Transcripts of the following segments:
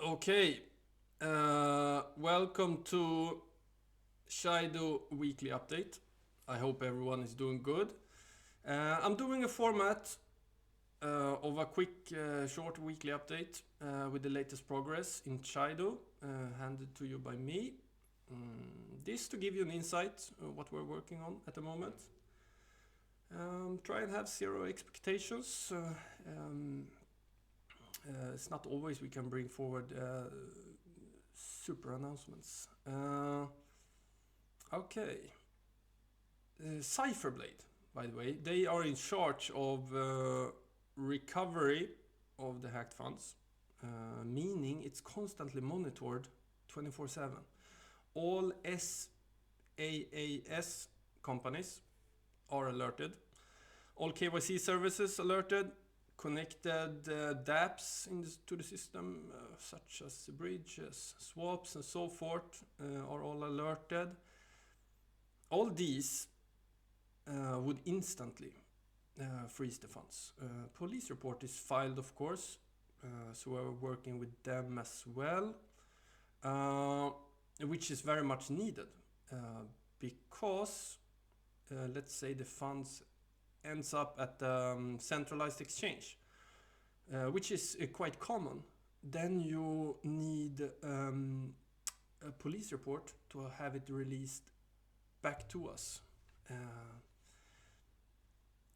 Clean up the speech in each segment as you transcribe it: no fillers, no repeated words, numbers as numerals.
Okay, welcome to Shido Weekly Update. I hope everyone is doing good. I'm doing a format of a quick, short weekly update with the latest progress in Shido, handed to you by me. This to give you an insight of what we're working on at the moment. Try and have zero expectations. It's not always we can bring forward super announcements. Okay. CipherBlade, by the way, they are in charge of recovery of the hacked funds, meaning it's constantly monitored 24/7. All SaaS companies are alerted. All KYC services alerted. Connected dApps to the system, such as bridges, swaps, and so forth, are all alerted. All these would instantly freeze the funds. Police report is filed, of course, so we're working with them as well, which is very much needed because, let's say, the funds ends up at the centralized exchange, which is quite common. Then you need a police report to have it released back to us.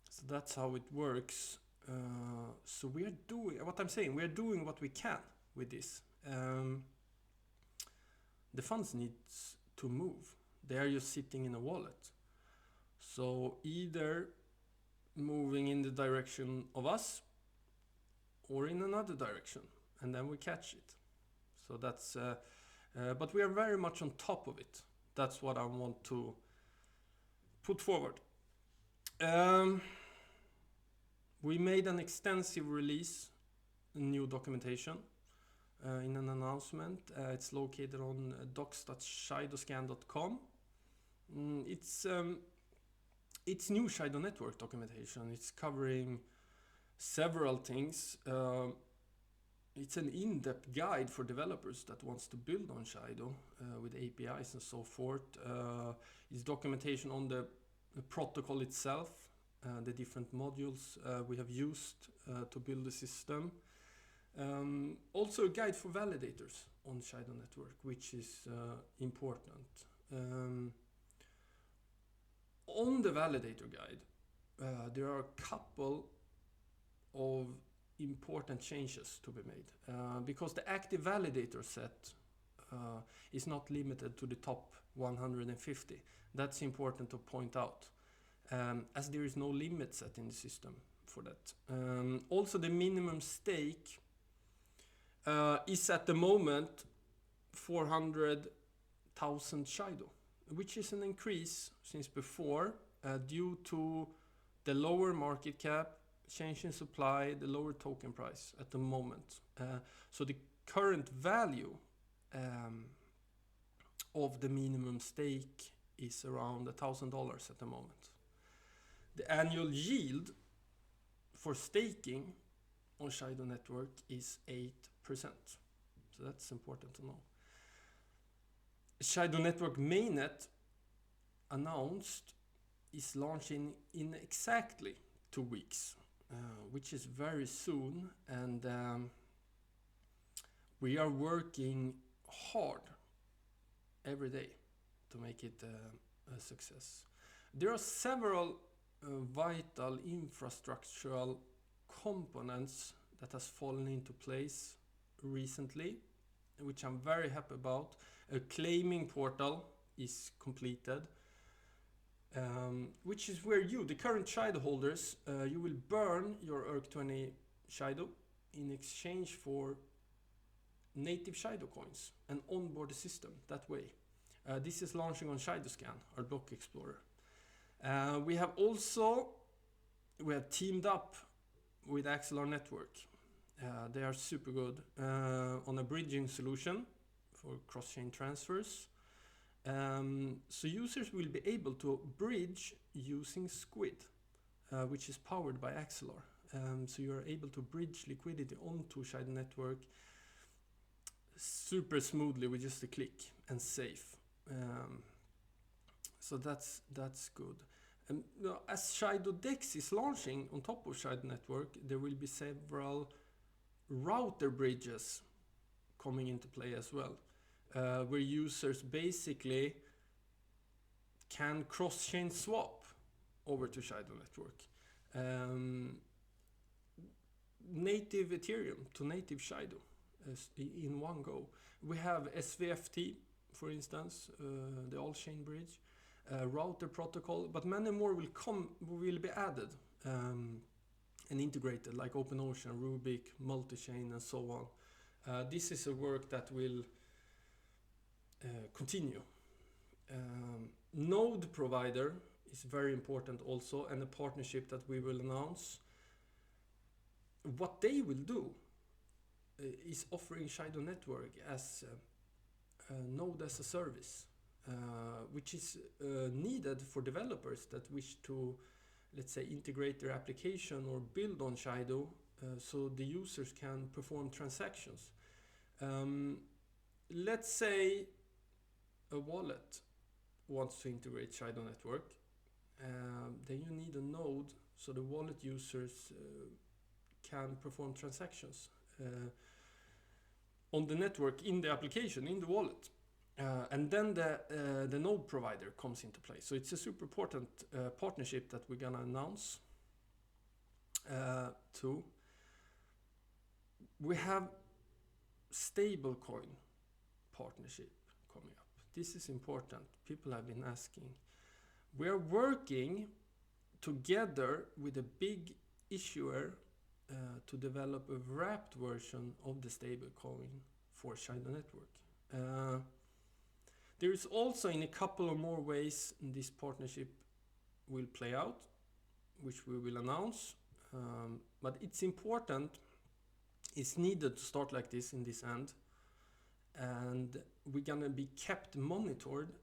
So that's how it works. So we are doing what I'm saying. We are doing what we can with this. The funds needs to move. They are just sitting in a wallet. So either moving in the direction of us or in another direction, and then we catch it. So that's but we are very much on top of it. That's what I want to put forward. We made an extensive release, new documentation in an announcement. It's located on docs.shidoscan.com. It's new Shido Network documentation. It's covering several things. It's an in-depth guide for developers that wants to build on Shido with APIs and so forth. It's documentation on the protocol itself, the different modules we have used to build the system. Also a guide for validators on Shido Network, which is important. On the validator guide, there are a couple of important changes to be made because the active validator set is not limited to the top 150. That's important to point out, as there is no limit set in the system for that. Also, the minimum stake is at the moment 400,000 Shido, which is an increase since before due to the lower market cap, change in supply, the lower token price at the moment. So the current value of the minimum stake is around $1,000 at the moment. The annual yield for staking on Shido Network is 8%. So that's important to know. Shido Network mainnet announced is launching in exactly 2 weeks, which is very soon, and we are working hard every day to make it a success. There are several vital infrastructural components that has fallen into place recently, which I'm very happy about. A claiming portal is completed, which is where you, the current Shido holders, you will burn your ERC20 Shido in exchange for native Shido coins and onboard the system that way. This is launching on ShidoScan, our block explorer. We have teamed up with Axelar Network. They are super good on a bridging solution for cross-chain transfers. So users will be able to bridge using Squid, which is powered by Axelar. So you are able to bridge liquidity onto Shido Network super smoothly with just a click and safe. So that's good. And as Shido Dex is launching on top of Shido Network, there will be several router bridges coming into play as well, where users basically can cross-chain swap over to Shido Network. Native Ethereum to native Shido in one go. We have SVFT, for instance, the all-chain bridge, router protocol, but many more will be added and integrated, like OpenOcean, Rubik, multi-chain, and so on. This is a work that will continue. Node provider is very important also, and a partnership that we will announce. What they will do is offering Shido Network as a node as a service, which is needed for developers that wish to, let's say, integrate their application or build on Shido so the users can perform transactions. Let's say a wallet wants to integrate Shido Network, then you need a node so the wallet users can perform transactions on the network, in the application, in the wallet. And then the node provider comes into play. So it's a super important partnership that we're gonna announce too. We have stablecoin partnership coming up. This is important. People have been asking. We are working together with a big issuer to develop a wrapped version of the stablecoin for Shido Network. There is also, in a couple of more ways, this partnership will play out, which we will announce. But it's important, it's needed to start like this in this end. And we're gonna be kept monitored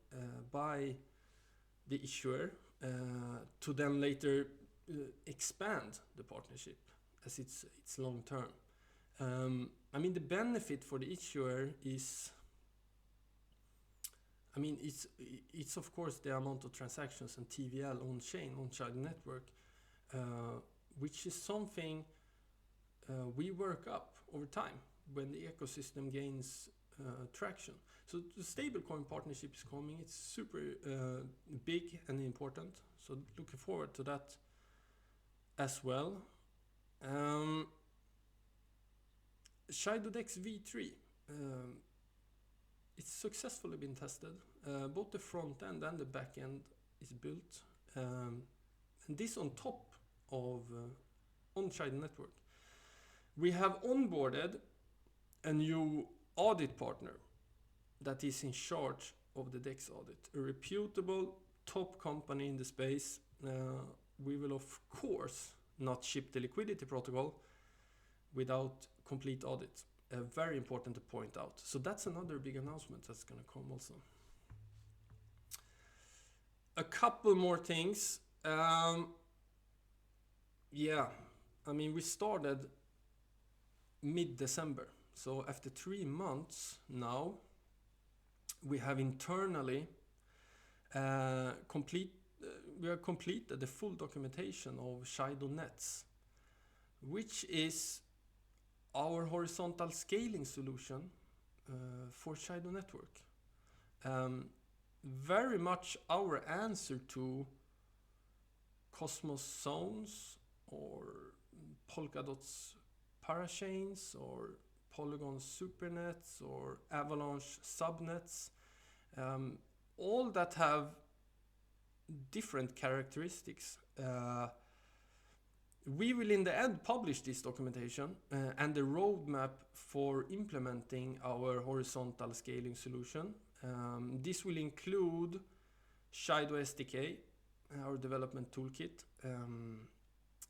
by the issuer to then later expand the partnership, as it's long term. I mean, the benefit for the issuer is, I mean, it's of course the amount of transactions and TVL on chain, on Shido Network, which is something we work up over time when the ecosystem gains traction. So the stablecoin partnership is coming. It's super big and important. So looking forward to that as well. Shido Dex V3. It's successfully been tested. Both the front end and the back end is built. And this on top of on Shido Network. We have onboarded a new audit partner that is in charge of the DEX audit. A reputable top company in the space. We will of course not ship the liquidity protocol without complete audit. Very important to point out. So that's another big announcement that's going to come also. A couple more things. Yeah, I mean, we started mid-December. So after 3 months now, we have internally completed the full documentation of Shido Nets, which is our horizontal scaling solution for Shido Network. Very much our answer to Cosmos zones or Polkadot's parachains or Polygon supernets or Avalanche subnets, all that have different characteristics. We will in the end publish this documentation and the roadmap for implementing our horizontal scaling solution. This will include Shido SDK, our development toolkit,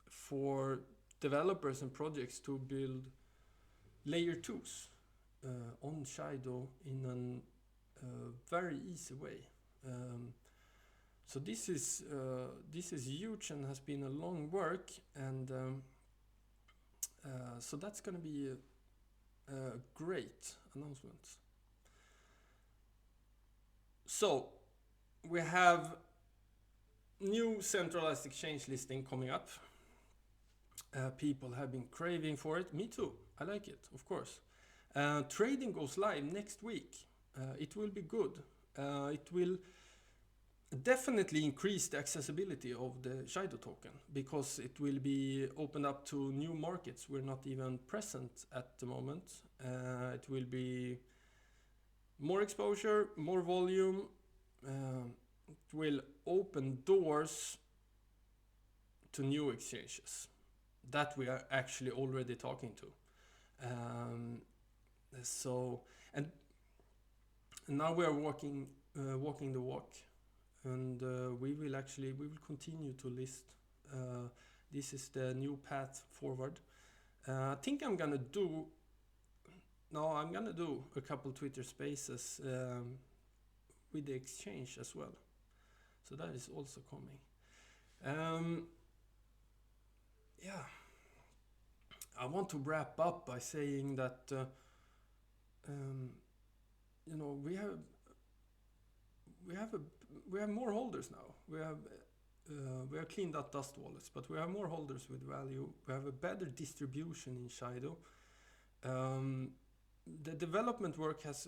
for developers and projects to build layer 2s on Shido in a very easy way. So this is huge and has been a long work, and so that's going to be a great announcements. So we have new centralized exchange listing coming up. People have been craving for it. Me too. I like it, of course. Trading goes live next week. It will be good. It will definitely increase the accessibility of the Shido token because it will be opened up to new markets we're not even present at the moment. It will be more exposure, more volume. It will open doors to new exchanges that we are actually already talking to. And now we are walking the walk, and we will continue to list. This is the new path forward. I think I'm gonna do a couple Twitter Spaces with the exchange as well. So that is also coming. I want to wrap up by saying that we have more holders now. We have cleaned up dust wallets, but we have more holders with value. We have a better distribution in Shido. The development work has,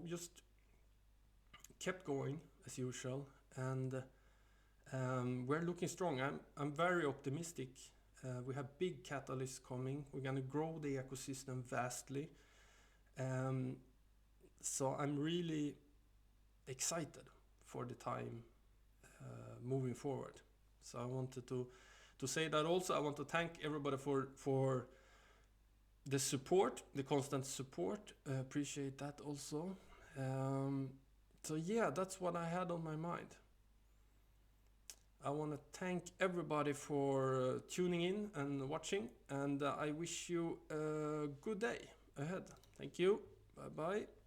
just kept going as usual, and we're looking strong. I'm very optimistic. We have big catalysts coming. We're gonna grow the ecosystem vastly. So I'm really excited for the time moving forward. So I wanted to say that also. I want to thank everybody for the support, the constant support. Appreciate that also. So yeah, that's what I had on my mind. I want to thank everybody for tuning in and watching, and I wish you a good day ahead. Thank you. Bye bye.